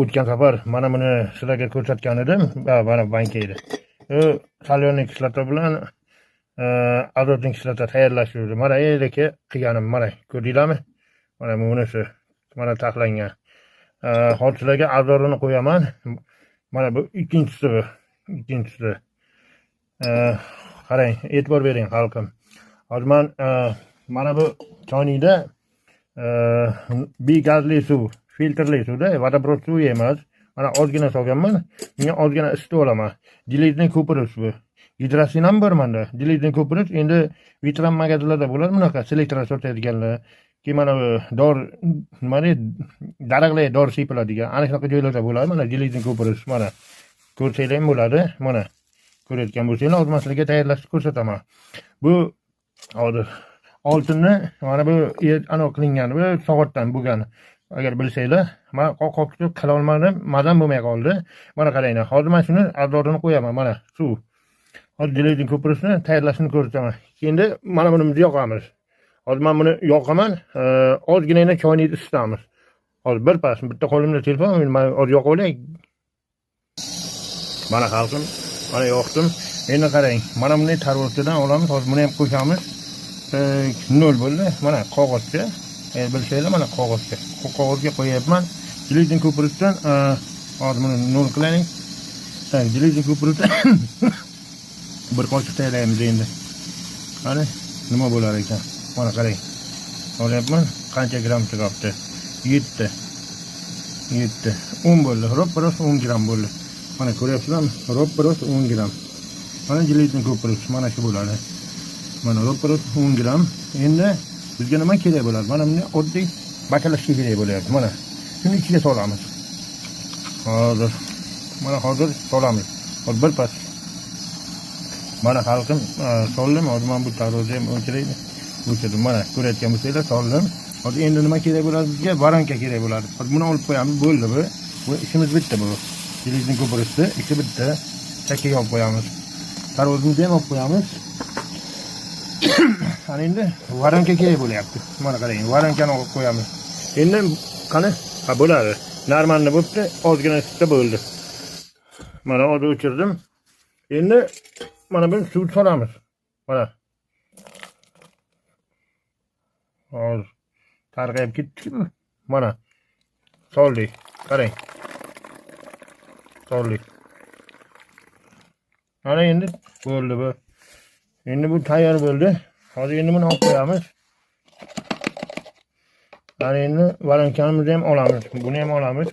O'tgan safar mana buni sizlarga ko'rsatgan edim. Mana banka edi. Solyonniy kislota bilan azotli kislota tayyorlash uchun mana yerga qilganim mana ko'rdinglarmi? Mana bunisi mana taxlangan. Hozir sizlarga azorini qo'yaman. Mana bu ikkinchisi bu. Ikkinchisi. Qarang, e'tibor bering xalqim. Hozir mana bu choynida gazli suv, filtrli suvda, vodoprovod suvi emas. Mana ozgina solganman. Bunga ozgina isitib olaman. Dilizning ko'pirish bu. Gidrosin ham bor menda. Dilizning ko'pirish endi vitran magazinlarda bo'ladi bunaqa selektor sotadiganlar. Keyin mana bu mana daraxtlar dori sepiladigan ana shunaqa joylarda bo'ladi. Mana dilizning ko'pirish mana ko'rsanglar ham bo'ladi. Mana ko'rayotgan bo'lsanglar, hozir sizlarga tayyorlashni ko'rsataman. Bu hozir oltinni mana bu anaqa qilingan, bu soatdan bo'lgan. Agar bilsanglar, men qoqib qila olmadim, mazam bo'lmay qoldi. Mana qaranglar, hozir men shuni azorini qo'yaman, mana suv. Hozir dilizning ko'pirishni tayyorlashni ko'rsataman. Endi mana buni yoqamiz. Hozir men buni yoqaman, ozgina choyniyni isitamiz. Hozir birpas bitta qo'limda telefon, men hozir yoqib olay. Mana xalqim, mana yoqdim. Endi qarang, mana bunday tarvuzdan olamiz, hozir buni ham qo'shamiz. 0 bo'ldi. Mana qog'ozga, bilsanglar mana qog'ozga qo'yapman. Dilizning ko'pirishdan hozir buni 0 qilaylik. Dilizning ko'pirishdan bir qoshiq tayyorlaymiz endi. Mana nima bo'lar ekan? Mana qarang. Olyapman, qancha gram chiqibdi? 7. 10 bo'ldi. Ropparos 10 gram bo'ldi. Mana ko'ryapsizlarmi? Ropparos 10 gram. Mana dilizning ko'pirish mana shu bo'ladi. Mana ropparos 10 gram. Endi bizga nima kerak bo'ladi? Mana bunday oddiy bakalashga kerak bo'lyapti. Mana shuni ichiga solamiz. Hozir solamiz. Hozir bir pas. Mana xalqim soldim. Hozir men bu tarvuzni ham o'chiraymi? O'chirdim. Mana ko'rayotgan bo'lsanglar soldim. Hozir endi nima kerak bo'ladi bizga? Varanka kerak bo'ladi. Hozir buni olib qo'yamiz. Bo'ldi bu. Bu ishimiz bitta bu. Dilizning ko'pirishda ishi bitta. Chakkaga olib qo'yamiz. Tarvuzimizni ham olib qo'yamiz. Ana endi varanka kerak bo'lyapti. Mana qarang, varankani olib qo'yamiz. Endi qani? Ha, bo'ladi. Normalni bo'libdi, ozgina isitsa bo'ldi. Mana hozir o'chirdim. Endi mana buni suv solamiz. Mana. Hozir tarqayib ketdi-ku. Mana soldik. Qarang. Soldik. Ana endi bo'ldi bu. Endi bu tayyor bo'ldi. Hozir endi buni olib qo'yamiz. Mana endi varankanimizni ham olamiz. Buni ham olamiz.